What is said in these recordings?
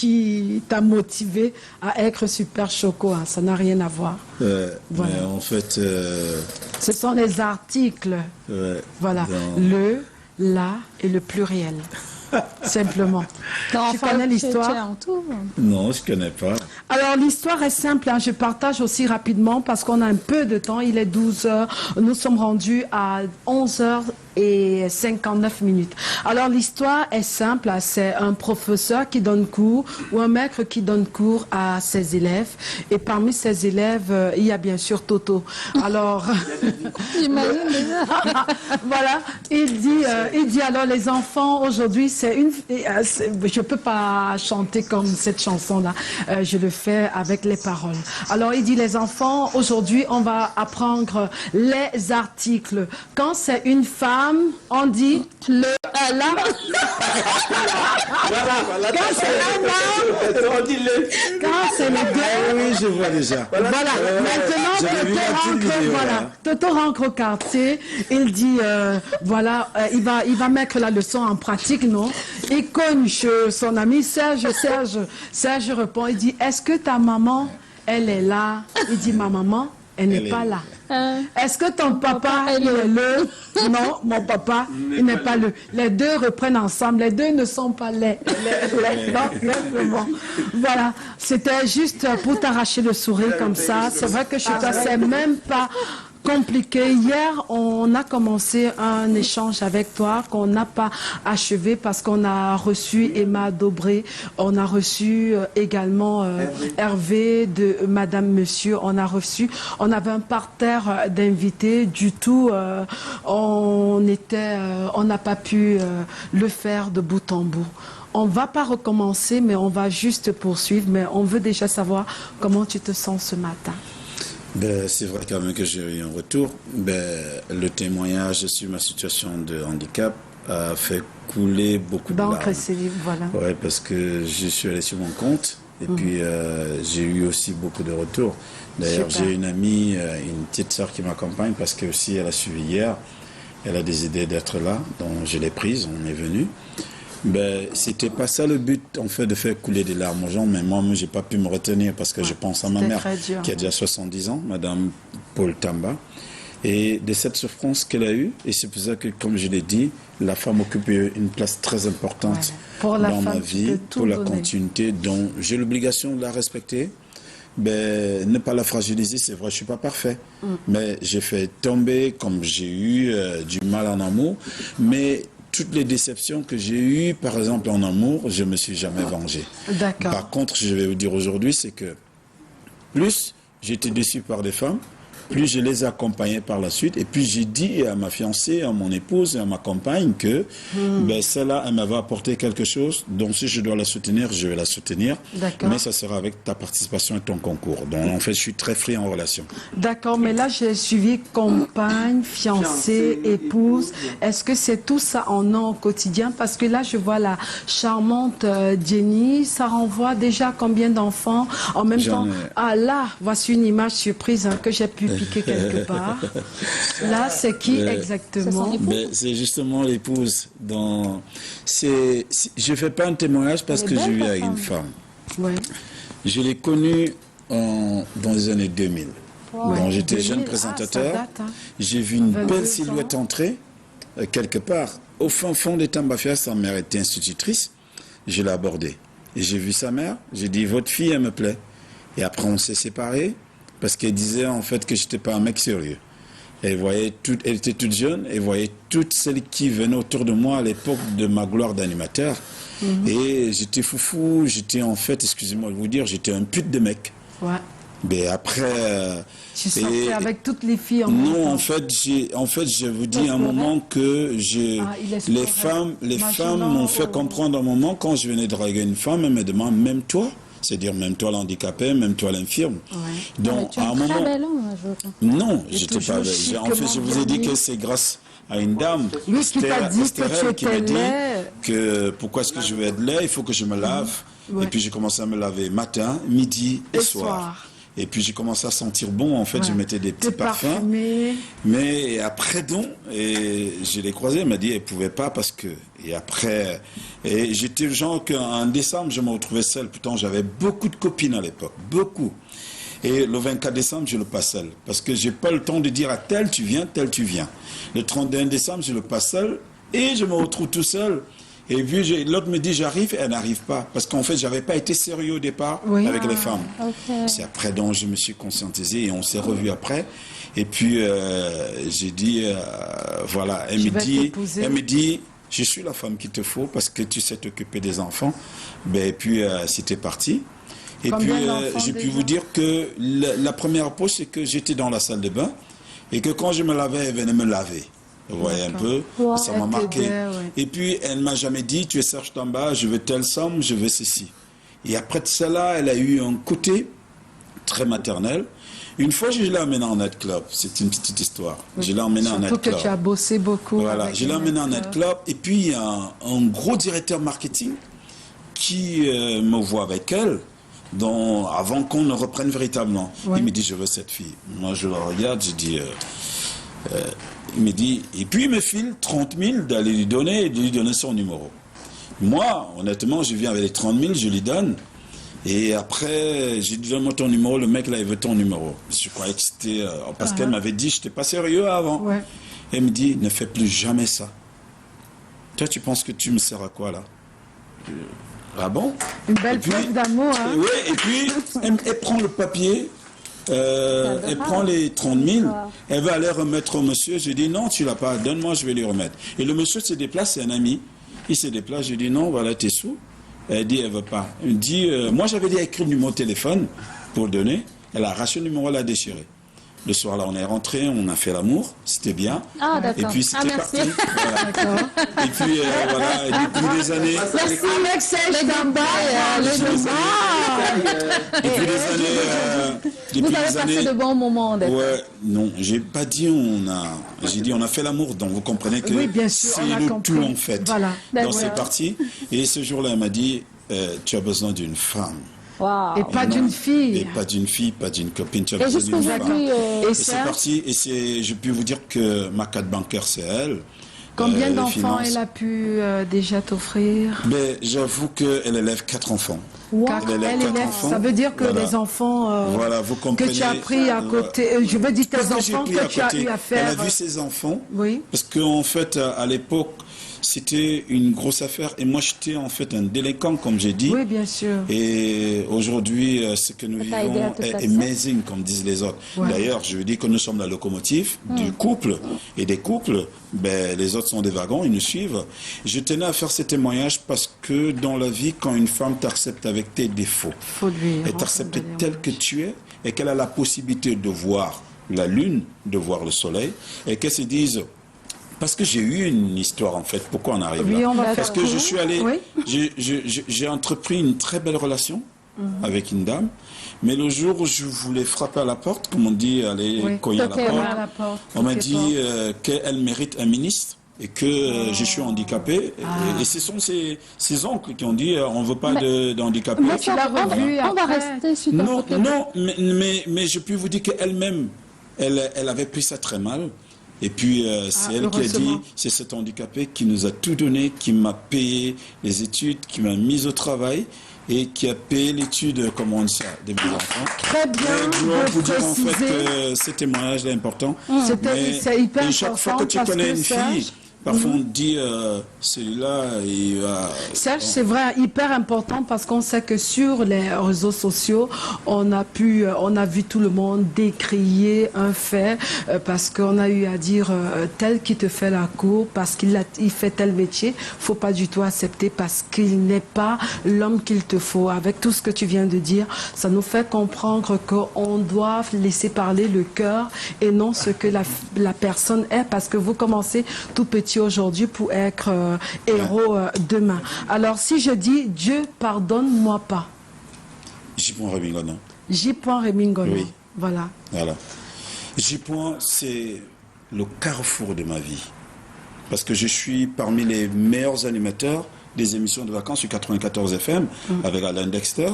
qui t'a motivé à être Super Choco, hein. Ça n'a rien à voir. Voilà. Mais en fait... Ce sont les articles. Voilà. Dans... Le, la et le pluriel. Simplement. Non, tu connais l'histoire? Non, je ne connais pas. Alors, l'histoire est simple, hein. Je partage aussi rapidement parce qu'on a un peu de temps. Il est 12 heures. Nous sommes rendus à 11h59. Alors, l'histoire est simple. Hein. C'est un professeur qui donne cours ou un maître qui donne cours à ses élèves. Et parmi ses élèves, il y a bien sûr Toto. Alors, j'imagine déjà. Voilà, il dit alors les enfants, aujourd'hui, je peux pas chanter comme cette chanson-là, je le fais avec les paroles. Alors il dit les enfants, aujourd'hui on va apprendre les articles. Quand c'est une femme, on dit le la. Quand c'est un homme, on dit le. Quand c'est les deux. Oui, je vois déjà. Voilà. Maintenant, Toto rentre au quartier. Il dit, il va mettre la leçon en pratique, non? Il cogne chez son ami Serge. Serge répond, il dit, est-ce que ta maman, elle est là? Il dit, ma maman, elle n'est pas là. Est-ce que ton papa, il est là? Non, mon papa, il n'est pas là. Les deux reprennent ensemble. Les deux ne sont pas laits. Non, voilà. C'était juste pour t'arracher le sourire comme ça. C'est vrai que chez toi, c'est même pas compliqué. Hier, on a commencé un échange avec toi qu'on n'a pas achevé parce qu'on a reçu Emma Dobré, on a reçu également Hervé de Madame Monsieur, on avait un parterre d'invités, du tout, on n'a pas pu le faire de bout en bout. On va pas recommencer, mais on va juste poursuivre, mais on veut déjà savoir comment tu te sens ce matin. C'est vrai quand même que j'ai eu un retour. Le témoignage sur ma situation de handicap a fait couler beaucoup de larmes. Voilà. Ouais, parce que je suis allé sur mon compte et puis j'ai eu aussi beaucoup de retours. D'ailleurs, j'ai une amie, une petite sœur qui m'accompagne parce que aussi elle a suivi hier. Elle a décidé d'être là, donc je l'ai prise, on est venu. C'était pas ça le but, en fait, de faire couler des larmes aux gens, mais moi, j'ai pas pu me retenir parce que je pense à ma mère, qui a déjà 70 ans, Madame Paul Tamba, et de cette souffrance qu'elle a eue, et c'est pour ça que, comme je l'ai dit, la femme occupe une place très importante dans ma vie, pour la continuité, dont j'ai l'obligation de la respecter. Ne pas la fragiliser, c'est vrai, je suis pas parfait, mais j'ai fait tomber, comme j'ai eu du mal en amour, mais toutes les déceptions que j'ai eues, par exemple en amour, je me suis jamais vengé. Par contre, je vais vous dire aujourd'hui, c'est que plus j'ai été déçu par des femmes, plus je les ai accompagnées par la suite. Et puis j'ai dit à ma fiancée, à mon épouse et à ma compagne que celle-là, elle m'avait apporté quelque chose. Donc si je dois la soutenir, je vais la soutenir. Mais ça sera avec ta participation et ton concours. Donc en fait, je suis très free en relation. D'accord, mais là j'ai suivi compagne, fiancée, épouse. Est-ce que c'est tout ça en un au quotidien? Parce que là je vois la charmante Jenny. Ça renvoie déjà à combien d'enfants en même temps? Ah là, voici une image surprise que j'ai pu piquer quelque part. Là, c'est qui exactement? C'est justement l'épouse. Je ne fais pas un témoignage parce que j'ai eu avec une femme. Je l'ai connue dans les années 2000. Donc j'étais jeune présentateur. J'ai vu une belle silhouette entrer quelque part. Au fin fond des Tambafia, sa mère était institutrice. Je l'ai abordée. Et j'ai vu sa mère. J'ai dit, votre fille, elle me plaît. Et après, on s'est séparés. Parce qu'elle disait en fait que je n'étais pas un mec sérieux. Elle était toute jeune, elle voyait toutes celles qui venaient autour de moi à l'époque de ma gloire d'animateur. Et j'étais foufou, j'étais en fait, excusez-moi de vous dire, j'étais un pute de mec. Mais après... tu sortais avec toutes les filles en Non, en fait, je vous dis un moment que les femmes m'ont fait comprendre un moment, quand je venais draguer une femme, elle me demande, même toi? C'est-à-dire même toi l'handicapé, même toi l'infirme. Donc à un moment... Non, j'étais pas belle. En fait, je vous ai dit que c'est grâce à une dame, Esther, qui m'a dit que pourquoi est-ce que je vais être laid, il faut que je me lave. Et puis j'ai commencé à me laver matin, midi et soir. Et puis j'ai commencé à sentir bon, en fait, Ouais. je mettais des petits T'es parfums. parfumé. Mais après donc, et je l'ai croisée, elle m'a dit elle pouvait pas parce que... Et après, et j'étais le genre qu'en décembre, je me retrouvais seul. Pourtant, j'avais beaucoup de copines à l'époque, beaucoup. Et le 24 décembre, je le passe seul. Parce que j'ai pas le temps de dire à tel tu viens, tel tu viens. Le 31 décembre, je le passe seul et je me retrouve tout seul. Et puis l'autre me dit j'arrive, elle n'arrive pas. Parce qu'en fait, j'avais pas été sérieux au départ Oui. avec les femmes. Ok. C'est après donc je me suis conscientisé et on s'est revus après. Et puis j'ai dit voilà, Je vais t'épouser. elle me dit je suis la femme qu'il te faut parce que tu sais t'occuper des enfants. Ben, et puis c'était parti. Et Combien puis d'enfants j'ai pu déjà? vous dire que la première approche c'est que j'étais dans la salle de bain et que quand je me lavais, elle venait me laver. Vous voyez un peu, Wow. ça m'a Elle marqué. t'aidait, ouais. Et puis, elle m'a jamais dit, tu es Serge Tamba, je veux telle somme, je veux ceci. Et après de cela, elle a eu un côté très maternel. Une fois, je l'ai emmenée en nightclub. C'est une petite histoire. Je l'ai emmenée en Surtout que nightclub. tu as bossé beaucoup. Voilà, avec je l'ai les emmené en nightclubs. nightclub. Et puis, il y a un gros directeur marketing qui me voit avec elle. Avant qu'on ne reprenne véritablement. Ouais. Il me dit, je veux cette fille. Moi, je le regarde, je dis... il me dit, et puis il me file 30 000 d'aller lui donner et de lui donner son numéro. Moi, honnêtement, je viens avec les 30 000, je lui donne. Et après, j'ai dit, donne-moi ton numéro. Le mec, là, il veut ton numéro. Je croyais que c'était... parce qu'elle m'avait dit, je n'étais pas sérieux avant. Ouais. Elle me dit, ne fais plus jamais ça. Toi, tu penses que tu me sers à quoi, là? Ah bon? Une belle Et puis- preuve d'amour. Hein? Oui, et puis, elle prend le papier, elle prend les 30 000, elle va aller remettre au monsieur. Je dis, non, tu l'as pas, donne-moi, je vais lui remettre. Et le monsieur se déplace, c'est un ami. Il se déplace, je dis, non, voilà tes sous. Elle dit, elle veut pas. Elle dit, moi j'avais dit écrire le numéro de téléphone pour le donner. Elle a arraché le numéro, elle l'a déchiré. Le soir là, on est rentré, on a fait l'amour, c'était bien. Ah, d'accord. Et puis c'était merci. parti. Voilà. Et puis voilà, et depuis des années. Avec Serge Tamba, Depuis des années. Vous Depuis avez des passé années. de bons moments, d'accord. Ouais, non, j'ai pas dit j'ai dit on a fait l'amour, donc vous comprenez que Oui, bien sûr, c'est on a le compris. tout en fait. Voilà. Donc D'accord. c'est parti. Et ce jour-là, elle m'a dit, tu as besoin d'une femme. Waouh. Et pas Non. d'une Et fille. pas d'une fille, pas d'une copine, tu as Et besoin jusqu'à d'une femme. aujourd'hui, Et Et c'est Serge, parti, et je peux vous dire que ma carte bancaire, c'est elle. combien Les d'enfants finances. elle a pu déjà t'offrir? Mais j'avoue qu'elle élève 4 enfants. Car Elle élève elle quatre élève, enfants. ça veut dire que Voilà. les enfants Voilà, vous que comprenez. tu as pris à côté, je veux dire tes Parce que j'ai enfants pris à que tu as côté. eu à Elle faire. a vu ses enfants. Oui. Parce qu'en fait, à l'époque, c'était une grosse affaire. Et moi, j'étais en fait un délinquant, comme j'ai dit. Oui, bien sûr. Et aujourd'hui, ce que nous Ça t'a aidé à vivons te est passer. amazing, comme disent les autres. Ouais. D'ailleurs, je veux dire que nous sommes la locomotive du couple. Et des couples, ben, les autres sont des wagons, ils nous suivent. Je tenais à faire ce témoignage parce que dans la vie, quand une femme t'accepte avec tes défauts, Faut lui elle rendre t'accepte un tel que hommage. tu es et qu'elle a la possibilité de voir la lune, de voir le soleil, et qu'elle se dise, parce que j'ai eu une histoire en fait, pourquoi on arrive Oui, là? on va Parce faire que tout. je suis allé, Oui. j'ai entrepris une très belle relation avec une dame, mais le jour où je voulais frapper à la porte, comme on dit, aller Oui. cogner à la Toquer porte, À la porte, on m'a toquer dit qu'elle mérite un ministre et que je suis handicapé. Et ce sont ses oncles qui ont dit on ne veut pas d'handicapés. Mais tu l'as revu on va après. rester sur ta Non, photo. non, mais je peux vous dire qu'elle-même, elle avait pris ça très mal. Et puis, c'est elle qui a dit, heureusement. c'est cet handicapé qui nous a tout donné, qui m'a payé les études, qui m'a mis au travail et qui a payé l'étude, comme on dit ça, de mes enfants. Très bien Mais je dois de vous dire en fait préciser. que ce témoignage est important. C'est hyper et chaque fois important que tu parce connais que une Serge- fille, parfois on te dit, celui-là, il va... Serge, c'est vrai, hyper important parce qu'on sait que sur les réseaux sociaux, on a vu tout le monde décrier un fait parce qu'on a eu à dire tel qui te fait la cour parce qu'il fait tel métier, faut pas du tout accepter parce qu'il n'est pas l'homme qu'il te faut. Avec tout ce que tu viens de dire, ça nous fait comprendre qu'on doit laisser parler le cœur et non ce que la personne est parce que vous commencez tout petit aujourd'hui pour être héros demain. Alors si je dis Dieu pardonne-moi pas, J-Point Rémingono. J-Point Rémingono. Oui. Voilà. Voilà. J-Point, c'est le carrefour de ma vie. Parce que je suis parmi les meilleurs animateurs des émissions de vacances sur 94 FM avec Alain Dexter.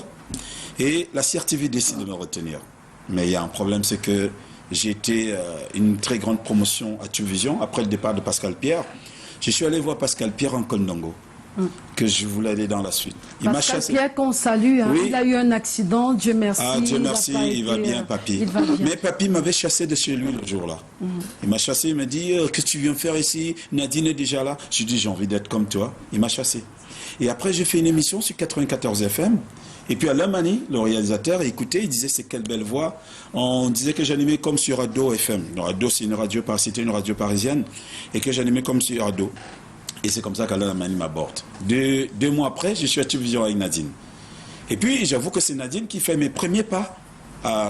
Et la CRTV décide de me retenir. Mais il y a un problème, c'est que j'ai été une très grande promotion à Tuvision après le départ de Pascal Pierre. Je suis allé voir Pascal Pierre en Kondongo, que je voulais aller dans la suite. Il m'a chassé. Pierre qu'on salue, hein, Oui. il a eu un accident, Dieu merci. Ah, Dieu merci, il va bien, papy. Il va bien. Mais papy m'avait chassé de chez lui le jour-là. Il m'a chassé, il m'a dit, qu'est-ce que tu viens faire ici? Nadine est déjà là. Je lui ai dit, j'ai envie d'être comme toi. Il m'a chassé. Et après, j'ai fait une émission sur 94 FM. Et puis Alain Mani, le réalisateur, écoutait, il disait, c'est quelle belle voix. On disait que j'animais comme sur Ado FM. Ado, c'est une radio, c'était une radio parisienne. Et que j'animais comme sur Ado. Et c'est comme ça qu'Alain Mani m'aborde. Deux mois après, je suis à Tuvision avec Nadine. Et puis, j'avoue que c'est Nadine qui fait mes premiers pas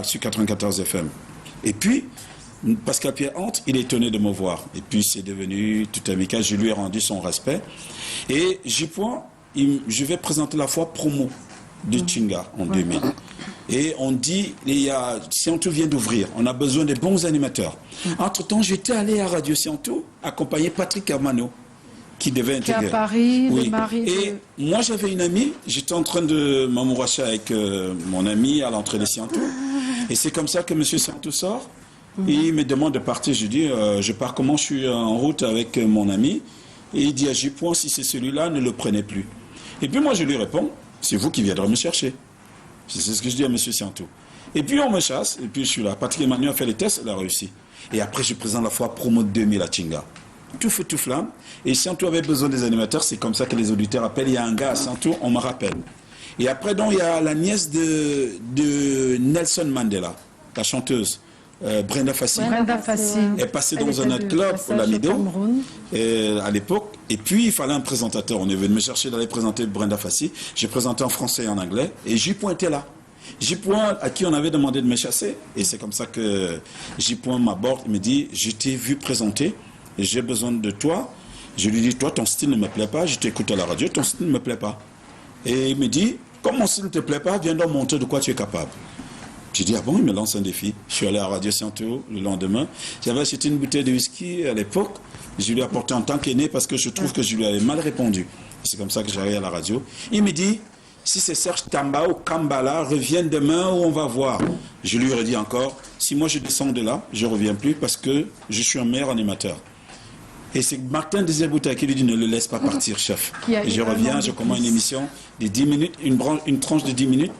sur 94 FM. Et puis, Pascal Pierre entre, il est étonné de me voir. Et puis, c'est devenu tout amical. Je lui ai rendu son respect. Et J-Point, je vais présenter la fois promo de Chinga en 2000. Et on dit, Siantou vient d'ouvrir, on a besoin de bons animateurs. Entre-temps, j'étais allé à Radio Siantou accompagner Patrick Hermano, qui devait intégrer. Qui est à Paris, oui. le mari Et moi, j'avais une amie, j'étais en train de m'amouracher avec mon ami à l'entrée de Siantou. Et c'est comme ça que M. Siantou sort. Et il me demande de partir. Je dis, je pars comment? Je suis en route avec mon ami. Et il dit à J-Point, si c'est celui-là, ne le prenez plus. Et puis moi, je lui réponds, c'est vous qui viendrez me chercher. C'est ce que je dis à M. Siantou. Et puis on me chasse, et puis je suis là. Patrick Emmanuel a fait les tests, il a réussi. Et après, je présente la fois promo 2000 à Chinga. Tout feu, tout flamme. Et Siantou avait besoin des animateurs, c'est comme ça que les auditeurs appellent. Il y a un gars à Siantou, on me rappelle. Et après, donc, il y a la nièce de Nelson Mandela, la chanteuse. Brenda Fassi. Brenda Fassi. Elle est passée dans un autre club, au Lamido, à l'époque. Et puis, il fallait un présentateur. On est venu me chercher d'aller présenter Brenda Fassi. J'ai présenté en français et en anglais. Et J-Point était là. J-Point, à qui on avait demandé de me chasser. Et c'est comme ça que J-Point m'aborde. Il me dit, je t'ai vu présenter. Et j'ai besoin de toi. Je lui dis, toi, ton style ne me plaît pas. Je t'écoute à la radio. Ton style ne me plaît pas. Et il me dit, comme mon style ne te plaît pas, viens donc montrer de quoi tu es capable. J'ai dit, ah bon, il me lance un défi. Je suis allé à Radio Siantou le lendemain. J'avais acheté une bouteille de whisky à l'époque. Je lui ai apporté en tant qu'aîné parce que je trouve que je lui avais mal répondu. C'est comme ça que j'arrive à la radio. Il me dit, si c'est Serge Tamba ou Kambala, reviens demain ou on va voir. Je lui ai dit encore, si moi je descends de là, je ne reviens plus parce que je suis un meilleur animateur. Et c'est Martin Désébouta qui lui dit, ne le laisse pas partir, chef. Et je reviens, je commence une émission de 10 minutes, une tranche de 10 minutes.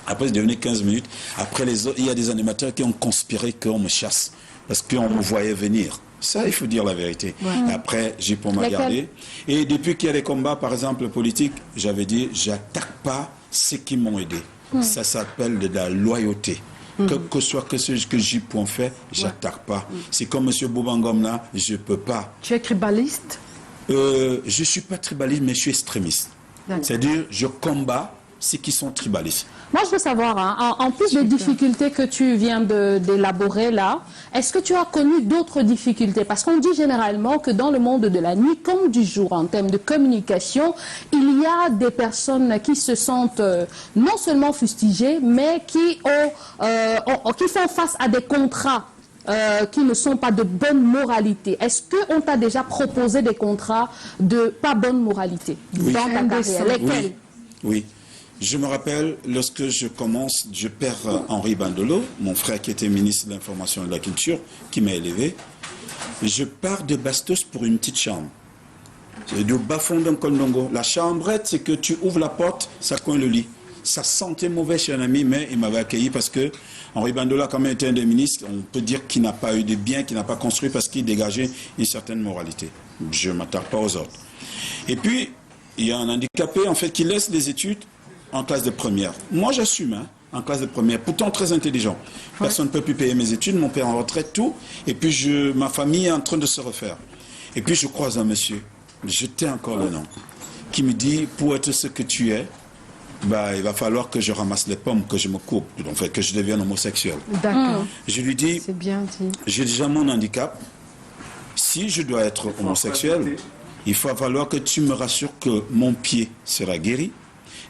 Après, c'est devenu 15 minutes. Après, il y a des animateurs qui ont conspiré qu'on me chasse parce qu'on me voyait venir. Ça, il faut dire la vérité. Ouais. Après, j'ai pour m'a gardé. Et depuis qu'il y a des combats, par exemple, politiques, j'avais dit, j'attaque pas ceux qui m'ont aidé. Ça s'appelle de la loyauté. Que soit que ce que J-Point fait, j'attaque pas. C'est comme M. Boubangom là, je peux pas. Tu es tribaliste? Je suis pas tribaliste, mais je suis extrémiste. C'est-à-dire, je combats ceux qui sont tribalistes. Moi, je veux savoir, hein, en plus des difficultés que tu viens d'élaborer là, est-ce que tu as connu d'autres difficultés? Parce qu'on dit généralement que dans le monde de la nuit, comme du jour, en termes de communication, il y a des personnes qui se sentent non seulement fustigées, mais qui font face à des contrats qui ne sont pas de bonne moralité. Est-ce qu'on t'a déjà proposé des contrats de pas bonne moralité dans ta carrière? Lesquels? Oui. Je me rappelle, lorsque je commence, je perds Henri Bandolo, mon frère qui était ministre de l'Information et de la Culture, qui m'a élevé. Je pars de Bastos pour une petite chambre. C'est du bas-fond d'un Kondongo. La chambrette, c'est que tu ouvres la porte, ça coin le lit. Ça sentait mauvais chez un ami, mais il m'avait accueilli parce que Henri Bandolo, quand même, était un des ministres, on peut dire qu'il n'a pas eu de bien, qu'il n'a pas construit parce qu'il dégageait une certaine moralité. Je ne m'attarde pas aux autres. Et puis, il y a un handicapé, en fait, qui laisse les études en classe de première. Moi, j'assume, hein, en classe de première, pourtant très intelligent. Personne ne peut plus payer mes études, mon père en retraite, tout. Et puis, ma famille est en train de se refaire. Et puis, je croise un monsieur, je tais encore le nom, qui me dit, pour être ce que tu es, bah, il va falloir que je ramasse les pommes, que je me coupe, en fait, que je devienne homosexuel. D'accord. Je lui dis, c'est bien dit. J'ai déjà mon handicap. Si je dois être homosexuel, il va falloir que tu me rassures que mon pied sera guéri,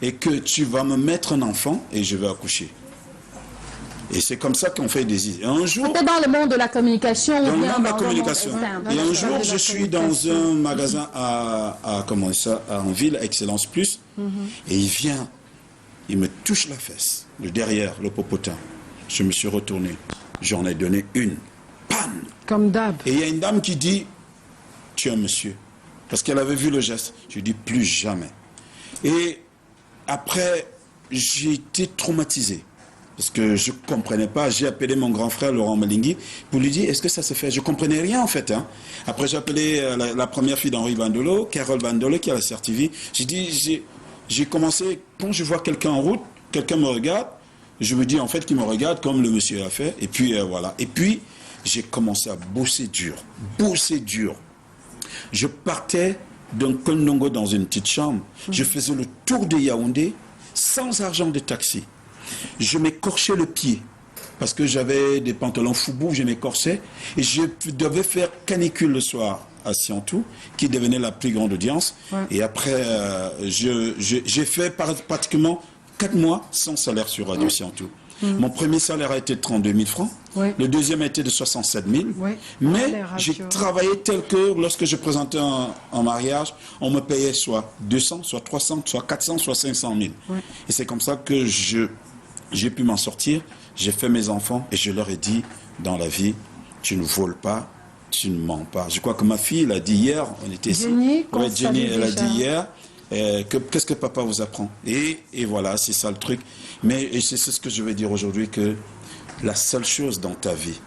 et que tu vas me mettre un enfant et je vais accoucher. Et c'est comme ça qu'on fait des idées. Un jour... C'était dans le monde de la communication ou bien dans la communication. Et un jour, je suis dans un magasin en ville, Excellence Plus, et il vient, il me touche la fesse, le derrière, le popotin. Je me suis retourné. J'en ai donné une. Pan! Comme d'hab. Et il y a une dame qui dit, tu es un monsieur. Parce qu'elle avait vu le geste. Je dis, plus jamais. Et après, j'ai été traumatisé. Parce que je ne comprenais pas. J'ai appelé mon grand frère Laurent Malingui pour lui dire, est-ce que ça se fait? Je ne comprenais rien en fait. Hein. Après, j'ai appelé la première fille d'Henri Bandolo, Carole Bandolo, qui a la CRTV. J'ai commencé, quand je vois quelqu'un en route, quelqu'un me regarde, je me dis en fait qu'il me regarde comme le monsieur a fait. Et puis voilà. Et puis, j'ai commencé à bosser dur. Bosser dur. Je partais d'un Kondongo dans une petite chambre. Je faisais le tour de Yaoundé sans argent de taxi. Je m'écorchais le pied parce que j'avais des pantalons foubou, je m'écorchais et je devais faire canicule le soir à Siantou, qui devenait la plus grande audience. Ouais. Et après, j'ai fait pratiquement 4 mois sans salaire sur Radio Siantou. Mon premier salaire a été de 32 000 francs. Oui. Le deuxième a été de 67 000. Oui. Mais j'ai travaillé tel que lorsque je présentais un mariage, on me payait soit 200, soit 300, soit 400, soit 500 000. Oui. Et c'est comme ça que j'ai pu m'en sortir. J'ai fait mes enfants et je leur ai dit, dans la vie, tu ne voles pas, tu ne mens pas. Je crois que ma fille, elle a dit hier, on était ici. Jenny, elle a dit hier, qu'est-ce que papa vous apprend? Et voilà, c'est ça le truc. Mais c'est ce que je vais dire aujourd'hui, que la seule chose dans ta vie,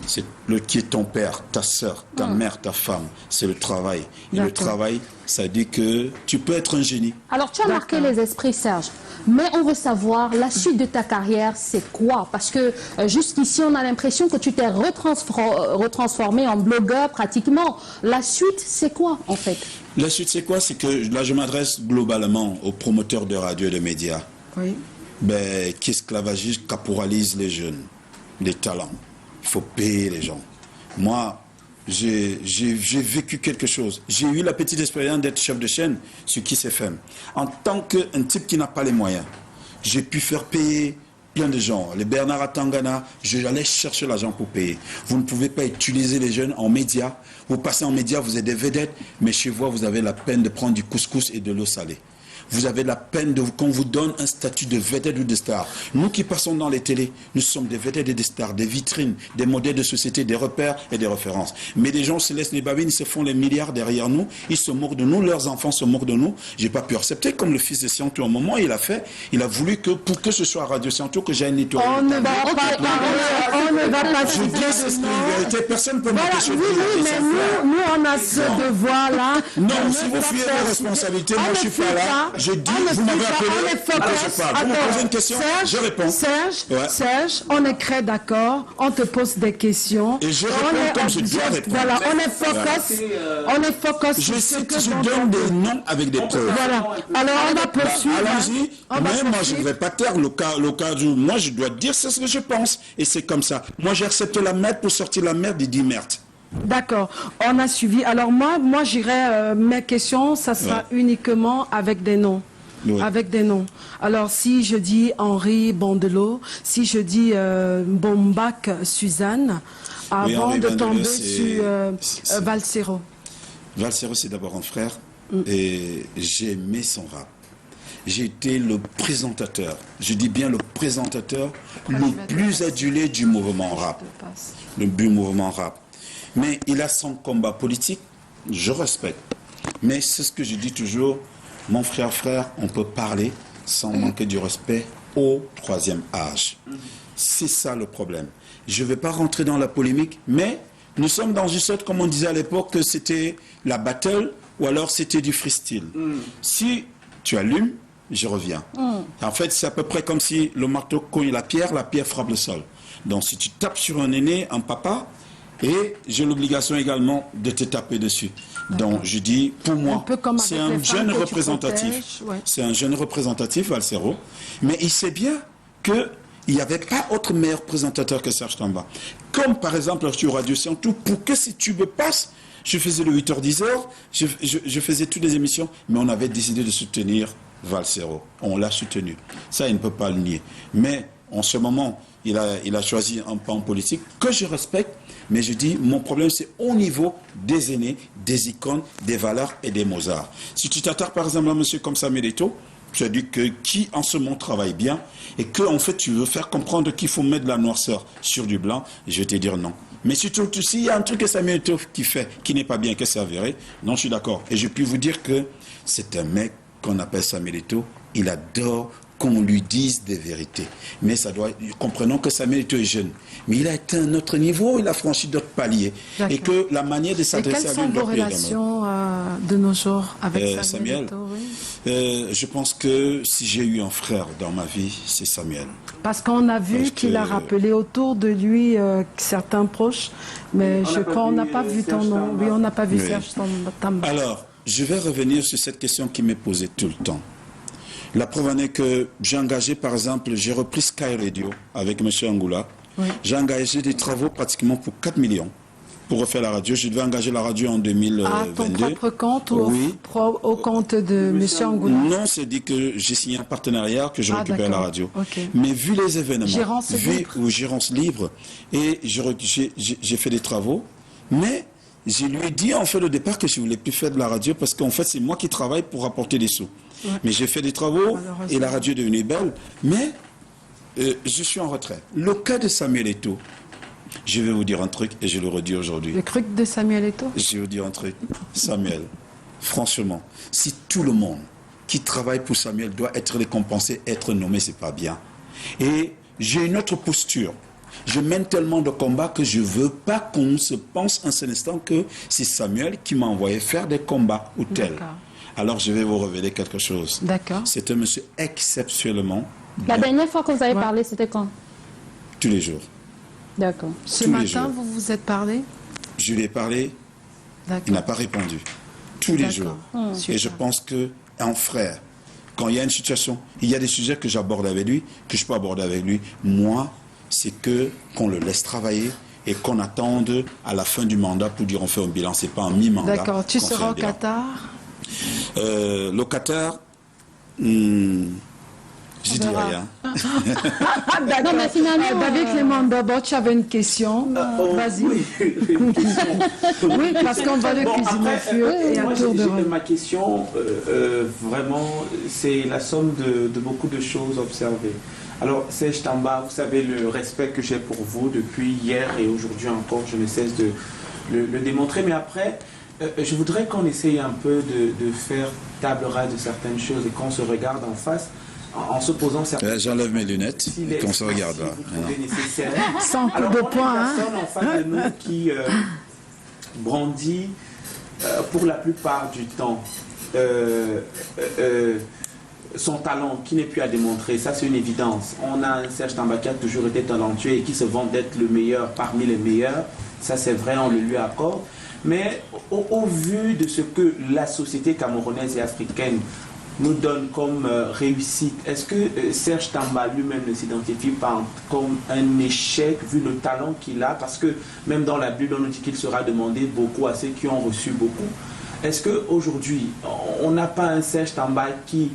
c'est qui est ton père, ta soeur, ta mère, ta femme, c'est le travail. Et le travail, ça dit que tu peux être un génie. Alors tu as marqué les esprits, Serge. Mais on veut savoir, la suite de ta carrière, c'est quoi? Parce que jusqu'ici, on a l'impression que tu t'es retransformé en blogueur pratiquement. La suite, c'est quoi en fait? La suite, c'est quoi? C'est que là, je m'adresse globalement aux promoteurs de radio et de médias. Oui. Qui esclavagisent, caporalisent les jeunes, les talents. Il faut payer les gens. Moi, j'ai vécu quelque chose. J'ai eu la petite expérience d'être chef de chaîne sur Kiss FM. En tant qu'un type qui n'a pas les moyens, j'ai pu faire payer plein de gens. Les Bernard Atangana, j'allais chercher l'argent pour payer. Vous ne pouvez pas utiliser les jeunes en médias. Vous passez en médias, vous êtes des vedettes, mais chez vous avez la peine de prendre du couscous et de l'eau salée. Vous avez la peine qu'on vous donne un statut de vedette ou de star. Nous qui passons dans les télés, nous sommes des vedettes et des stars, des vitrines, des modèles de société, des repères et des références. Mais les gens se laissent les babines, ils se font les milliards derrière nous, ils se moquent de nous, leurs enfants se moquent de nous. J'ai pas pu accepter, comme le fils de Siantou, au moment il a voulu que pour que ce soit Radio Siantou que j'aille nettoyer. On ne va pas je dis c'est une vérité, personne ne peut m'empêcher de dire. Oui, mais nous on a ce devoir-là. Non, si vous fuyez vos responsabilités, moi je suis pas là. Je dis, vous m'avez appelé, je parle. Vous me posez une question, je réponds. Serge, on est très d'accord, on te pose des questions. Et je réponds comme je dois répondre. Voilà, on est focus. Je donne des noms avec des preuves. Voilà, alors on va poursuivre. Allons-y, mais moi je ne vais pas taire le cas où moi je dois dire ce que je pense. Et c'est comme ça. Moi j'ai accepté la merde pour sortir la merde, il dit merde. D'accord, on a suivi. Alors moi j'irai, mes questions, ça sera uniquement avec des noms. Oui. Avec des noms. Alors si je dis Henri Bandolo, si je dis Bombac Suzanne, avant de tomber sur Valsero. Valsero, c'est d'abord un frère et j'ai aimé son rap. J'ai été le présentateur, je dis bien le présentateur le plus adulé du mouvement rap. Du mouvement rap. Mais il a son combat politique, je respecte. Mais c'est ce que je dis toujours, mon frère, on peut parler sans manquer du respect au troisième âge. C'est ça le problème. Je ne vais pas rentrer dans la polémique, mais nous sommes dans une sorte, comme on disait à l'époque, que c'était la battle ou alors c'était du freestyle. Si tu allumes, je reviens. En fait, c'est à peu près comme si le marteau cogne la pierre frappe le sol. Donc si tu tapes sur un aîné, un papa, et j'ai l'obligation également de te taper dessus. Donc je dis, pour moi, c'est un jeune représentatif. C'est un jeune représentatif, Valsero. Mais il sait bien qu'il n'y avait pas autre meilleur présentateur que Serge Tamba. Comme par exemple sur Radio Siantou, pour que ces tubes passent, je faisais le 8h-10h, je faisais toutes les émissions, mais on avait décidé de soutenir Valsero. On l'a soutenu. Ça, il ne peut pas le nier. Mais en ce moment, il a choisi un pan politique que je respecte, mais je dis, mon problème, c'est au niveau des aînés, des icônes, des valeurs et des Mozart. Si tu t'attardes par exemple à un monsieur comme Samuel Eto'o, C'est-à-dire que qui en ce monde travaille bien et que en fait tu veux faire comprendre qu'il faut mettre de la noirceur sur du blanc, je vais te dire non. Mais surtout, s'il y a un truc que Samuel Eto'o qui fait, qui n'est pas bien, que c'est avéré, non, je suis d'accord. Et je puis vous dire que c'est un mec qu'on appelle Samuel Eto'o, il adore qu'on lui dise des vérités. Mais ça doit, comprenons que Samuel Eto'o est jeune, mais il a atteint un autre niveau, il a franchi d'autres paliers. Et que la manière de s'adresser à lui... Et quelles sont vos relations de nos jours avec Samuel Eto'o, oui. Je pense que si j'ai eu un frère dans ma vie, c'est Samuel. Parce qu'on a vu qu'il a rappelé autour de lui certains proches, mais je crois qu'on n'a pas vu ton nom. Oui, on n'a pas vu Serge Tamba. Alors, je vais revenir sur cette question qui m'est posée tout le temps. La preuve en est que j'ai engagé, par exemple, j'ai repris Sky Radio avec M. Angoula. Oui. J'ai engagé des travaux pratiquement pour 4 millions pour refaire la radio. Je devais engager la radio en 2022. À ton propre compte ou oui. au compte de M. Angoula? Non, c'est dit que j'ai signé un partenariat, que je récupère la radio. Okay. Mais vu les événements, Gérance libre, et j'ai fait des travaux, mais je lui ai dit en fait au départ que je ne voulais plus faire de la radio parce qu'en fait c'est moi qui travaille pour apporter des sous. Ouais. Mais j'ai fait des travaux et la radio est devenue belle, mais je suis en retrait. Le cas de Samuel Eto'o, je vais vous dire un truc et je le redis aujourd'hui. Le truc de Samuel Eto'o? Je vais vous dire un truc. Samuel, franchement, si tout le monde qui travaille pour Samuel doit être récompensé, être nommé, c'est pas bien. Et j'ai une autre posture. Je mène tellement de combats que je ne veux pas qu'on se pense un seul instant que c'est Samuel qui m'a envoyé faire des combats ou tel. Alors je vais vous révéler quelque chose. D'accord. C'est un monsieur exceptionnellement La dernière fois que vous avez parlé, c'était quand? Tous les jours. D'accord. Ce matin, vous vous êtes parlé? Je lui ai parlé, il n'a pas répondu. Tous les jours. Et je pense qu'un frère, quand il y a une situation, il y a des sujets que j'aborde avec lui, que je peux aborder avec lui, moi, c'est qu'on le laisse travailler et qu'on attende à la fin du mandat pour dire on fait un bilan. C'est pas un mi-mandat. D'accord. Tu seras au Qatar? Le Qatar, je dis rien. D'accord. Mais finalement, David Clément, d'abord, tu avais une question. Vas-y. Oui, oui, parce qu'on va le cuisiner feu et à tour de rôle. Ma question, vraiment, c'est la somme de beaucoup de choses observées. Alors, Serge Tamba, vous savez le respect que j'ai pour vous depuis hier et aujourd'hui encore, je ne cesse de le démontrer. Mais après, je voudrais qu'on essaye un peu de faire table rase de certaines choses et qu'on se regarde en face en se posant certaines questions. J'enlève mes lunettes et qu'on se regarde là. Sans coup de poing. Alors, on a une personne en face de nous qui brandit pour la plupart du temps son talent qui n'est plus à démontrer, ça c'est une évidence. On a un Serge Tamba qui a toujours été talentueux et qui se vante d'être le meilleur parmi les meilleurs, ça c'est vrai, on le lui accorde. Mais au vu de ce que la société camerounaise et africaine nous donne comme réussite, est-ce que Serge Tamba lui-même ne s'identifie pas comme un échec vu le talent qu'il a? Parce que même dans la Bible, on nous dit qu'il sera demandé beaucoup à ceux qui ont reçu beaucoup. Est-ce qu'aujourd'hui, on n'a pas un Serge Tamba qui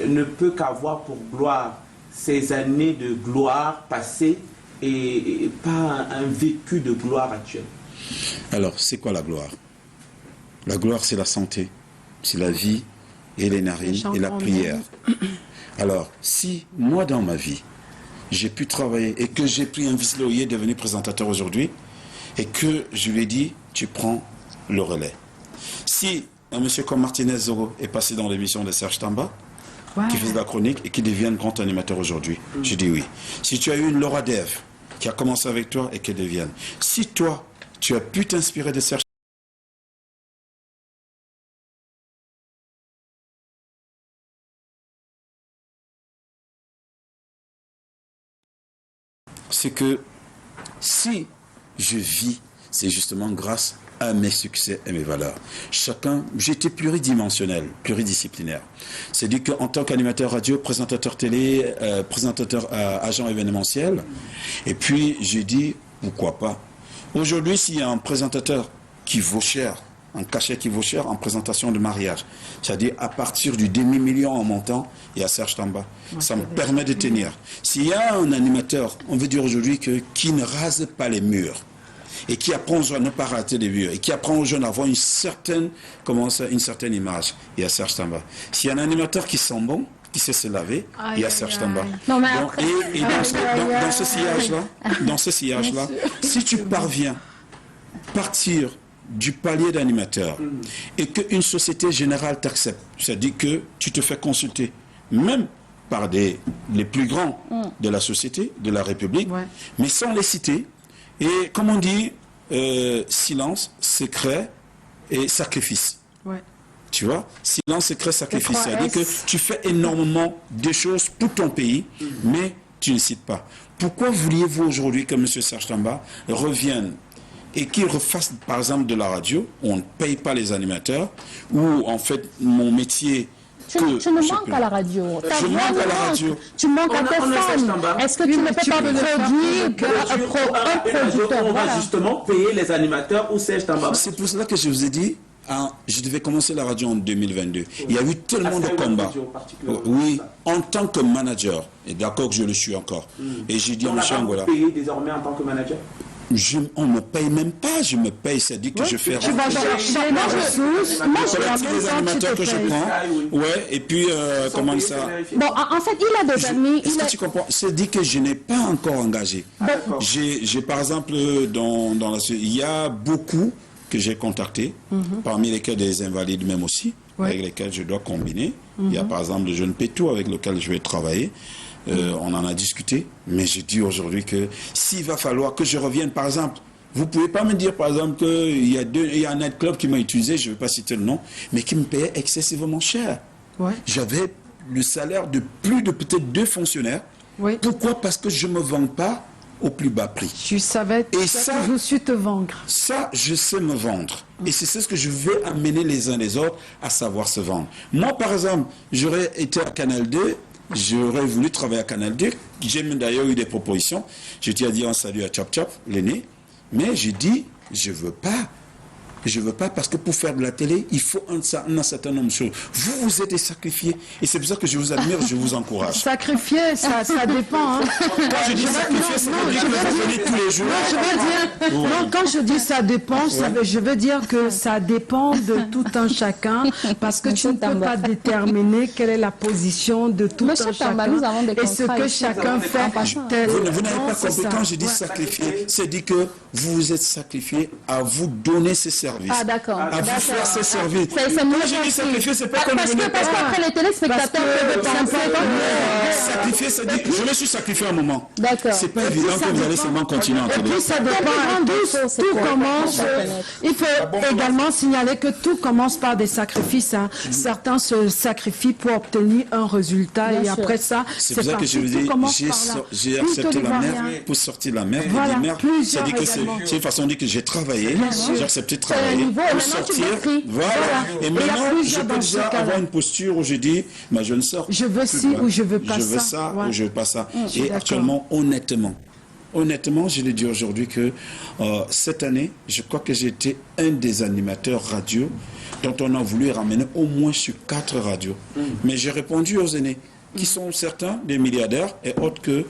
ne peut qu'avoir pour gloire ces années de gloire passées et pas un vécu de gloire actuel? Alors, c'est quoi la gloire? La gloire, c'est la santé, c'est la vie et les narines et la prière. Alors, si moi, dans ma vie, j'ai pu travailler et que j'ai pris un vice-laurier devenu présentateur aujourd'hui et que je lui ai dit, tu prends le relais. Si un monsieur comme Martinez Zoro est passé dans l'émission de Serge Tamba, qui faisait la chronique et qui devient grand animateur aujourd'hui, je dis oui. Si tu as eu une Laura Dev qui a commencé avec toi et qu'elle devienne. Si toi, tu as pu t'inspirer de Serge, c'est que si je vis, c'est justement grâce à mes succès et mes valeurs. Chacun, j'étais pluridimensionnel, pluridisciplinaire. C'est-à-dire qu'en tant qu'animateur radio, présentateur télé, présentateur agent événementiel, et puis j'ai dit, pourquoi pas. Aujourd'hui, s'il y a un présentateur qui vaut cher, un cachet qui vaut cher en présentation de mariage, c'est-à-dire à partir du demi-million en montant, il y a Serge Tamba. Ça me permet de tenir. S'il y a un animateur, on veut dire aujourd'hui, qui ne rase pas les murs, et qui apprend aux jeunes à ne pas rater les murs, et qui apprend aux jeunes à avoir une certaine image, il y a Serge Tamba. S'il y a un animateur qui sent bon, qui sait se laver, il y a Serge Tamba. Non, mais Donc, et dans ce sillage-là, si tu parviens partir du palier d'animateur et qu'une Société Générale t'accepte, c'est-à-dire que tu te fais consulter, même par les plus grands de la société, de la République, mais sans les citer, et comme on dit, silence, secret et sacrifice. Ouais. Tu vois, silence, secret, sacrifice. C'est-à-dire que tu fais énormément de choses pour ton pays, mais tu ne cites pas. Pourquoi vouliez-vous aujourd'hui que M. Serge Tamba revienne et qu'il refasse, par exemple, de la radio, où on ne paye pas les animateurs, où, en fait, mon métier... Tu ne manques à la radio. Je manque à la radio. Tu manques à tes fans. Est-ce que tu ne peux pas produire un producteur? On va justement payer les animateurs ou Serge Tamba. C'est pour cela que je vous ai dit, je devais commencer la radio en 2022. Il y a eu tellement de combats. Oui, en tant que manager, et d'accord que je le suis encore. Et j'ai dit à M. Angola... Vous payez désormais en tant que manager? On ne me paye même pas, je me paye, c'est-à-dire que je fais... Tu vas chercher la ressource, tous les animateurs que je prends, et puis, comment ça... Bon, en fait, il a des amis... Est-ce que tu comprends? C'est dit que je n'ai pas encore engagé. J'ai par exemple, il y a beaucoup que j'ai contactés, parmi lesquels des invalides même aussi, avec lesquels je dois combiner. Il y a par exemple le jeune Pétou avec lequel je vais travailler. On en a discuté, mais je dis aujourd'hui que s'il va falloir que je revienne, par exemple, vous ne pouvez pas me dire, par exemple, qu'il y a un nightclub qui m'a utilisé, je ne vais pas citer le nom, mais qui me payait excessivement cher. J'avais le salaire de plus de peut-être 2 fonctionnaires. Pourquoi? Parce que je ne me vends pas au plus bas prix. Tu savais que je suis te vendre. Ça, je sais me vendre. Et c'est ce que je veux amener les uns les autres à savoir se vendre. Moi, par exemple, j'aurais été à Canal 2, j'aurais voulu travailler à Canal 2. J'ai même d'ailleurs eu des propositions. J'étais à dire un salut à Chap Chap, l'aîné. Mais j'ai dit, je ne veux pas. Je ne veux pas parce que pour faire de la télé, il faut un certain nombre de choses. Vous êtes des sacrifiés. Et c'est pour ça que je vous admire, je vous encourage. Sacrifier, ça dépend. Hein. Quand je dis sacrifier, ça veut dire que vous venez tous les jours. Quand je dis ça dépend, je veux dire que ça dépend de tout un chacun parce que tu ne peux pas déterminer quelle est la position de tout un chacun et ce que chacun fait. Vous n'avez pas compris. Quand je dis sacrifier, c'est dit que vous vous êtes sacrifié à vous donner ces services. Ah d'accord. À vous faire ces services. Quand je dis sacrifier, c'est pas comme parce qu'après les téléspectateurs peuvent penser sacrifier, c'est dire je me suis sacrifié un moment. D'accord. C'est pas évident que vous allez seulement continuer en télé. Et puis ça dépend. Tout commence. Il faut également signaler que tout commence par des sacrifices. Hein. Certains se sacrifient pour obtenir un résultat et après ça, c'est pour ça que je vous dis, j'ai accepté la mer pour sortir la mer. Voilà, c'est-à-dire que c'est une façon de dire que j'ai travaillé, j'ai accepté de travailler pour sortir. Voilà. Et maintenant, je peux déjà avoir une posture où je dis, mais je ne sors. Je veux ci ou je veux pas ça. Je veux ça ou je veux pas ça. Et actuellement, honnêtement, je le dis aujourd'hui que cette année, je crois que j'ai été un des animateurs radio dont on a voulu ramener au moins sur 4 radios. Mais j'ai répondu aux aînés, qui sont certains des milliardaires et autres que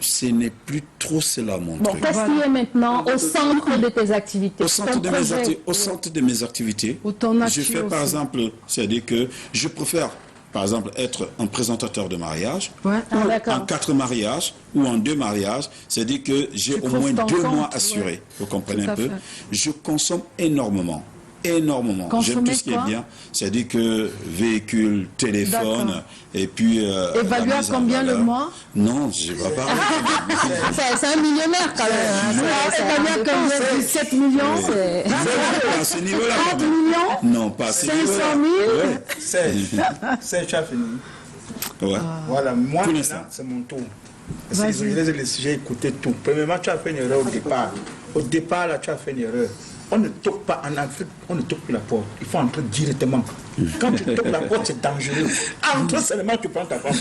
ce n'est plus trop cela mon truc. Qu'est-ce qui est maintenant au centre de tes activités? Au centre de mes activités, je fais par exemple, c'est-à-dire que je préfère par exemple être un présentateur de mariage, en 4 mariages ou en 2 mariages, c'est-à-dire que j'ai au moins 2 mois assurés. Vous comprenez un peu? Je consomme énormément. J'aime tout ce qui est bien. C'est-à-dire que véhicule, téléphone, et puis... évalué à combien le mois? Non, je ne vais pas... C'est un millionnaire quand même. Évalué à combien? 17 millions? À ce niveau-là. 30 millions? Non, pas à ce niveau-là. 500 000? C'est tu as fini. Voilà, moi, c'est mon tour. J'ai écouté tout. Premièrement, tu as fait une erreur au départ. Au départ, là, tu as fait une erreur. On ne toque pas en Afrique, on ne toque plus la porte. Il faut entrer directement. Quand tu toques la porte, c'est dangereux. Entre seulement, tu prends ta femme.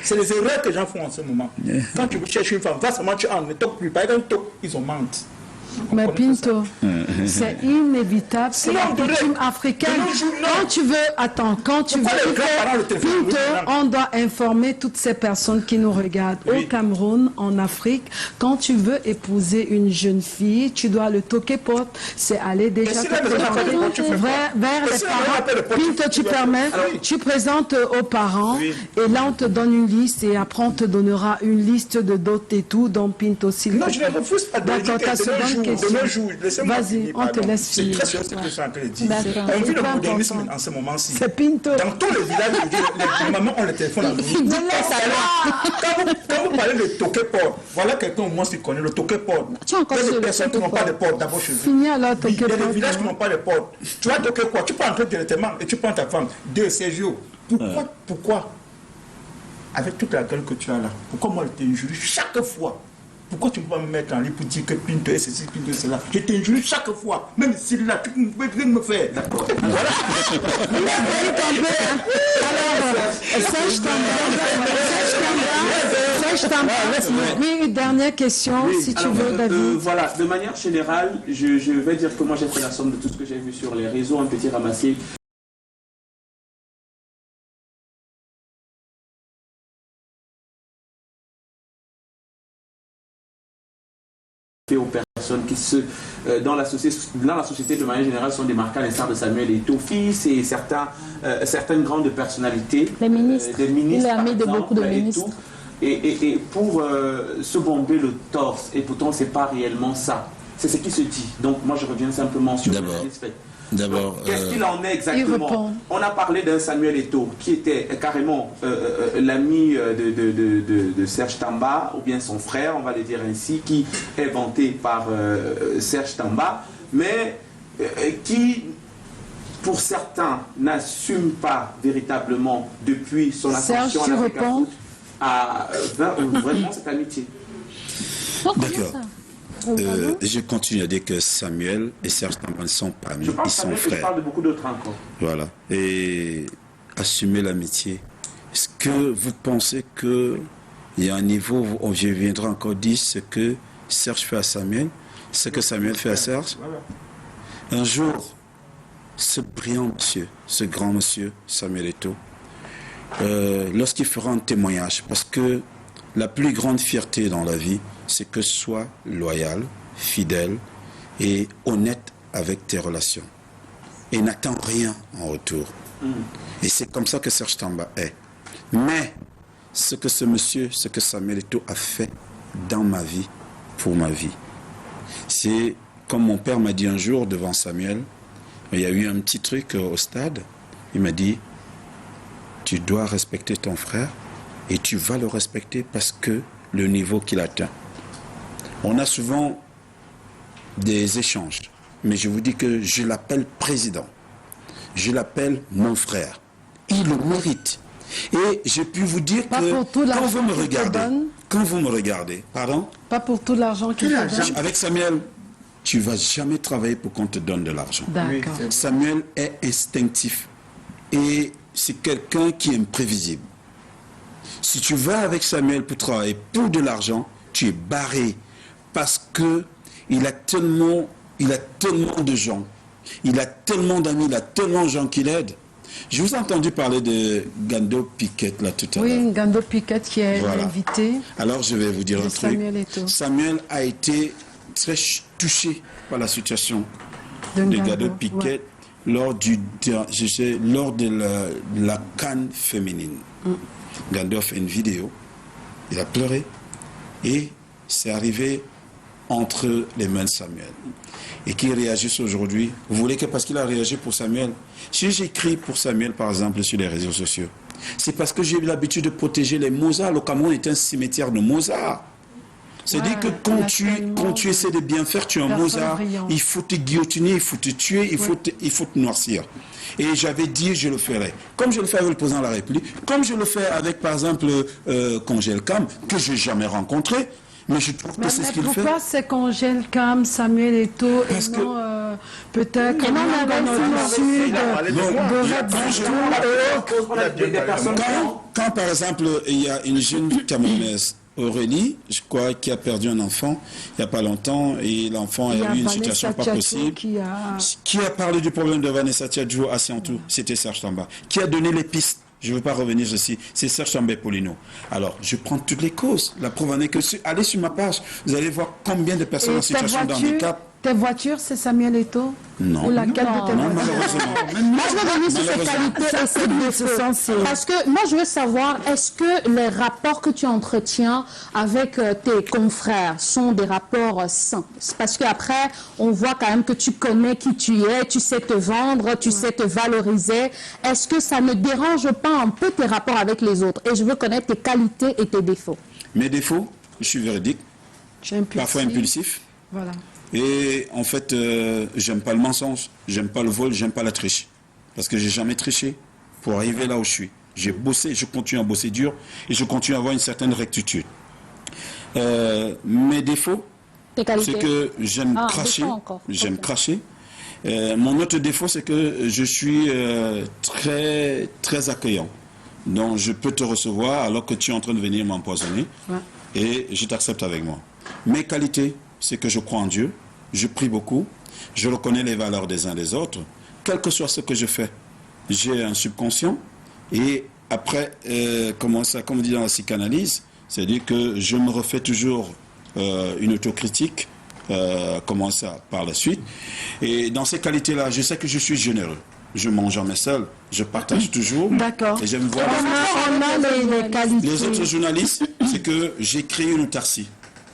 C'est les erreurs que les gens font en ce moment. Quand tu cherches une femme, va seulement, tu entres, ne toque plus. Par exemple, ils ont menti. Mais Pinto, c'est inévitable, c'est la coutume africaine. Quand tu veux, attends, quand tu veux, Pinto, on doit informer toutes ces personnes qui nous regardent. Au Cameroun, en Afrique, quand tu veux épouser une jeune fille, tu dois le toquer porte, c'est aller déjà te présenter vers les parents. Pinto, tu permets, tu présentes aux parents, et là on te donne une liste, et après on te donnera une liste de dots et tout, donc Pinto, s'il te plaît. Non, je ne refuse pas de D'accord, ta seconde question. Vas-y, on te laisse finir. C'est très sûr ce que je suis en train de dire. On vit le modernisme en ce moment-ci. C'est Pinto. Dans tous les villages, les mamans ont le téléphone en ligne. Quand vous parlez de toquet-porte, voilà quelqu'un au moins qui connaît le toquet-porte. Il y a des personnes qui n'ont pas de porte d'abord chez eux. Il y a des villages qui n'ont pas de porte. Tu vas toquer quoi? Tu peux entrer directement et tu prends ta femme. 2 séjours. Pourquoi avec toute la gueule que tu as là, pourquoi moi je t'injurie chaque fois? Pourquoi tu ne peux pas me mettre en ligne pour dire que Pinto est ceci, Pinto est cela? Je t'injurie chaque fois. Même si là, tu ne peux rien me faire. D'accord. Voilà. Oui, une dernière question, si tu veux, David. Voilà, de manière générale, je vais dire que moi j'ai fait la somme de tout ce que j'ai vu sur les réseaux, un petit ramassé. Aux personnes qui dans la société de manière générale sont démarquées à l'instar de Samuel Eto'o, fils et certaines grandes personnalités, les ministres, des ministres, il est ami de beaucoup de ministres. Et pour se bomber le torse, et pourtant c'est pas réellement ça, c'est ce qui se dit. Donc moi je reviens simplement sur le fait. D'abord, qu'est-ce qu'il en est exactement? On a parlé d'un Samuel Eto'o qui était carrément l'ami de Serge Tamba, ou bien son frère, on va le dire ainsi, qui est vanté par Serge Tamba, mais qui, pour certains, n'assume pas véritablement depuis son ascension Serge, tu réponds à vraiment cette amitié. D'accord. Je continue à dire que Samuel et Serge Tamba ne sont pas amis, ils sont frères. Je parle de beaucoup d'autres encore. Voilà. Et assumer l'amitié. Est-ce que vous pensez qu'il y a un niveau où je viendrai encore dire ce que Serge fait à Samuel, ce que Samuel fait à Serge? Un jour, ce brillant monsieur, ce grand monsieur, Samuel Eto'o, lorsqu'il fera un témoignage, parce que la plus grande fierté dans la vie, c'est que tu sois loyal, fidèle et honnête avec tes relations. Et n'attends rien en retour. Et c'est comme ça que Serge Tamba est. Mais ce que ce monsieur, ce que Samuel Eto'o a fait dans ma vie, pour ma vie, c'est comme mon père m'a dit un jour devant Samuel, il y a eu un petit truc au stade, il m'a dit, tu dois respecter ton frère et tu vas le respecter parce que le niveau qu'il atteint. On a souvent des échanges, mais je vous dis que je l'appelle président. Je l'appelle mon frère. Il le mérite. Et j'ai pu vous dire que quand vous me regardez, pardon? Pas pour tout l'argent qu'il te donne. Avec Samuel, tu ne vas jamais travailler pour qu'on te donne de l'argent. D'accord. Samuel est instinctif et c'est quelqu'un qui est imprévisible. Si tu vas avec Samuel pour travailler pour de l'argent, tu es barré parce que il a tellement de gens, il a tellement d'amis, il a tellement de gens qu'il aide. Je vous ai entendu parler de Gando Piquet là tout à l'heure. Oui, Gando Piquet qui est invité. Alors je vais vous dire un truc. Samuel a été très touché par la situation de Gando Piquet lors de la CAN féminine. Gando a fait une vidéo, il a pleuré et c'est arrivé entre les mains de Samuel. Et qui réagissent aujourd'hui. Vous voulez que parce qu'il a réagi pour Samuel, si j'écris pour Samuel par exemple sur les réseaux sociaux, c'est parce que j'ai eu l'habitude de protéger les Mozarts. Le Cameroun est un cimetière de Mozarts. C'est-à-dire que quand tu essaies de bien faire, tu es un Mozart, il faut te guillotiner, il faut te tuer, il faut te noircir. Et j'avais dit, je le ferai. Comme je le fais avec le président de la République, comme je le fais avec, par exemple, Congel Cam, que je n'ai jamais rencontré, mais je trouve que c'est ce qu'il fait. Pourquoi c'est Congel Cam, Samuel Eto'o, et non peut-être quand par exemple, il y a une jeune Camerounaise Aurélie, je crois, qui a perdu un enfant il n'y a pas longtemps, et l'enfant a eu une situation pas possible. Qui a parlé du problème de Vanessa Tchadjou à Siantou? C'était Serge Tamba. Qui a donné les pistes? Je ne veux pas revenir ici. C'est Serge Tamba Polino. Alors, je prends toutes les causes. La preuve en est que, allez sur ma page, vous allez voir combien de personnes en situation de handicap. Tes voitures, c'est Samuel Eto'o? Non. Ou laquelle de tes Non, voitures? malheureusement. Moi, je veux revenir sur ces qualités et ces défauts. Parce que moi, je veux savoir, est-ce que les rapports que tu entretiens avec tes confrères sont des rapports sains? Parce qu'après, on voit quand même que tu connais qui tu es, tu sais te vendre, tu sais te valoriser. Est-ce que ça ne dérange pas un peu tes rapports avec les autres? Et je veux connaître tes qualités et tes défauts. Mes défauts, je suis véridique, parfois impulsif. Voilà. Et en fait, j'aime pas le mensonge, j'aime pas le vol, j'aime pas la triche. Parce que j'ai jamais triché pour arriver là où je suis. J'ai bossé, je continue à bosser dur et je continue à avoir une certaine rectitude. Mes défauts, c'est que j'aime cracher. J'aime cracher. Mon autre défaut, c'est que je suis très, très accueillant. Donc, je peux te recevoir alors que tu es en train de venir m'empoisonner. Ouais. Et je t'accepte avec moi. Mes qualités, c'est que je crois en Dieu, je prie beaucoup, je reconnais les valeurs des uns des autres, quel que soit ce que je fais, j'ai un subconscient, et après, comme on dit dans la psychanalyse, c'est-à-dire que je me refais toujours une autocritique, par la suite, et dans ces qualités-là, je sais que je suis généreux. Je mange jamais seul, je partage toujours. D'accord. Et j'aime voir les qualités. Les autres journalistes, c'est que j'ai créé une autarcie.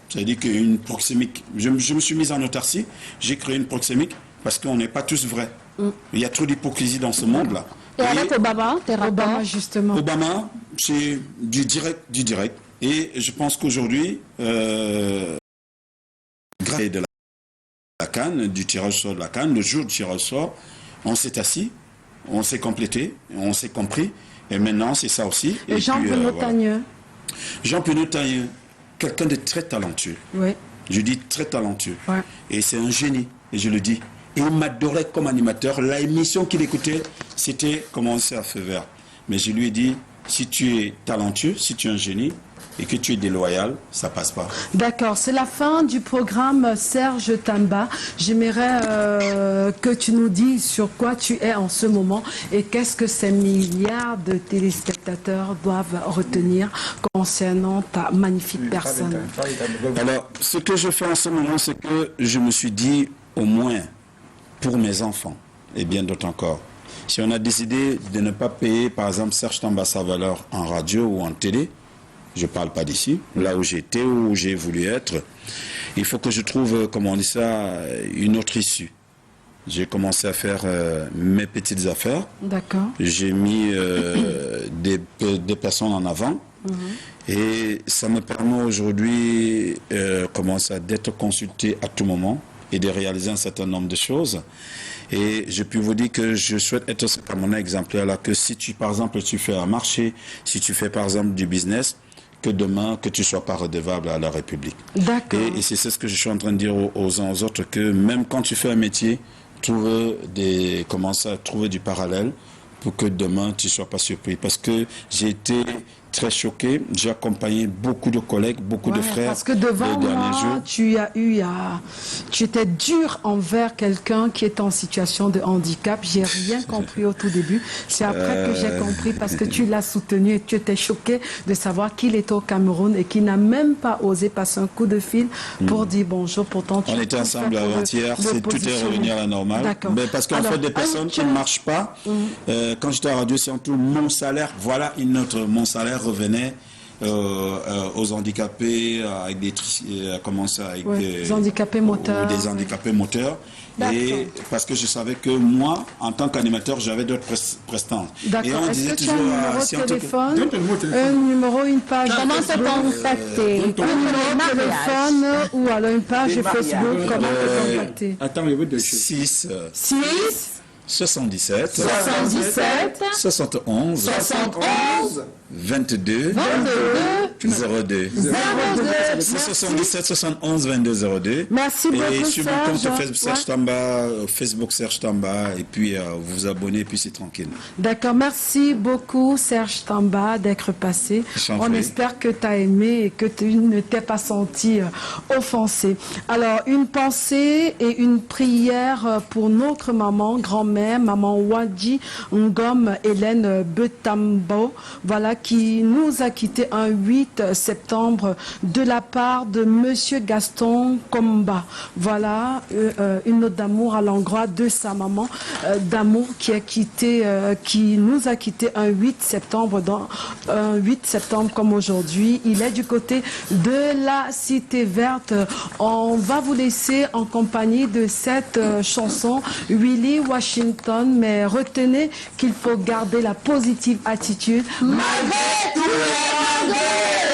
C'est-à-dire qu'une proxémique, je me suis mis en autarcie, j'ai créé une proxémique parce qu'on n'est pas tous vrais. Il y a trop d'hypocrisie dans ce monde-là. Et avec Obama, Obama, justement. Obama, c'est du direct. Et je pense qu'aujourd'hui, grâce de la CAN, du tirage sort de la CAN, le jour du tirage sort, on s'est assis, on s'est complété, on s'est compris. Et maintenant, c'est ça aussi. Et Jean Penaud-Tagneux. Jean Penaud-Tagneux. Quelqu'un de très talentueux. Oui. Je dis très talentueux. Ouais. Et c'est un génie, et je le dis. Et il m'adorait comme animateur. L'émission qu'il écoutait, c'était Commencer à feu vert. Mais je lui ai dit, si tu es talentueux, si tu es un génie, et que tu es déloyal, ça passe pas. D'accord, c'est la fin du programme Serge Tamba. J'aimerais que tu nous dises sur quoi tu es en ce moment et qu'est-ce que ces milliards de téléspectateurs doivent retenir concernant ta magnifique personne. Alors, ce que je fais en ce moment, c'est que je me suis dit, au moins, pour mes enfants, et bien d'autres encore, si on a décidé de ne pas payer, par exemple, Serge Tamba sa valeur en radio ou en télé, je ne parle pas d'ici, là où j'étais, où j'ai voulu être. Il faut que je trouve, comment on dit ça, une autre issue. J'ai commencé à faire mes petites affaires. D'accord. J'ai mis des personnes en avant. Et ça me permet aujourd'hui d'être consulté à tout moment et de réaliser un certain nombre de choses. Et je peux vous dire que je souhaite être comme un exemplaire là, que si tu, par exemple, tu fais un marché, si tu fais par exemple du business, que demain, que tu ne sois pas redevable à la République. D'accord. Et c'est ce que je suis en train de dire aux uns aux autres, que même quand tu fais un métier, commence à trouver du parallèle pour que demain, tu ne sois pas surpris. Parce que j'ai été très choqué. J'ai accompagné beaucoup de collègues, beaucoup de frères. Parce que devant moi, tu étais dur envers quelqu'un qui est en situation de handicap. J'ai rien compris au tout début. C'est après que j'ai compris parce que tu l'as soutenu et tu étais choqué de savoir qu'il était au Cameroun et qu'il n'a même pas osé passer un coup de fil pour dire bonjour. Pourtant, on était ensemble avant-hier. Tout est revenu à la normale. Mais parce qu'en fait, des personnes qui ne marchent pas, quand j'étais à Radio Siantou, mon salaire, mon salaire revenait aux handicapés avec des handicapés moteurs. Des handicapés moteurs. Et parce que je savais que moi, en tant qu'animateur, j'avais d'autres prestances. D'accord. Est-ce que tu as un numéro de téléphone, un numéro, une page comment te contacter, un numéro de téléphone ou alors une page Facebook, comment te contacter? Attends, il y a 6 77 77 71 71 22 02. 02. 77 71 22 02. Merci beaucoup, Et sur mon compte Serge. Facebook Serge Tamba, Facebook Serge Tamba, et puis vous vous abonnez, et puis c'est tranquille. D'accord, merci beaucoup Serge Tamba d'être passé. J'en On prie. espère que tu as aimé et que tu ne t'es pas senti offensé. Alors, une pensée et une prière pour notre maman, grand-mère, maman Wadji Ngom Hélène Betambo, voilà, qui nous a quittés un 8 septembre de la part de Monsieur Gaston Komba. Voilà, une note d'amour à l'endroit de sa maman, d'amour qui nous a quittés un 8 septembre, un 8 septembre comme aujourd'hui. Il est du côté de la Cité Verte. On va vous laisser en compagnie de cette chanson, Willie Washington, mais retenez qu'il faut garder la positive attitude malgré tout le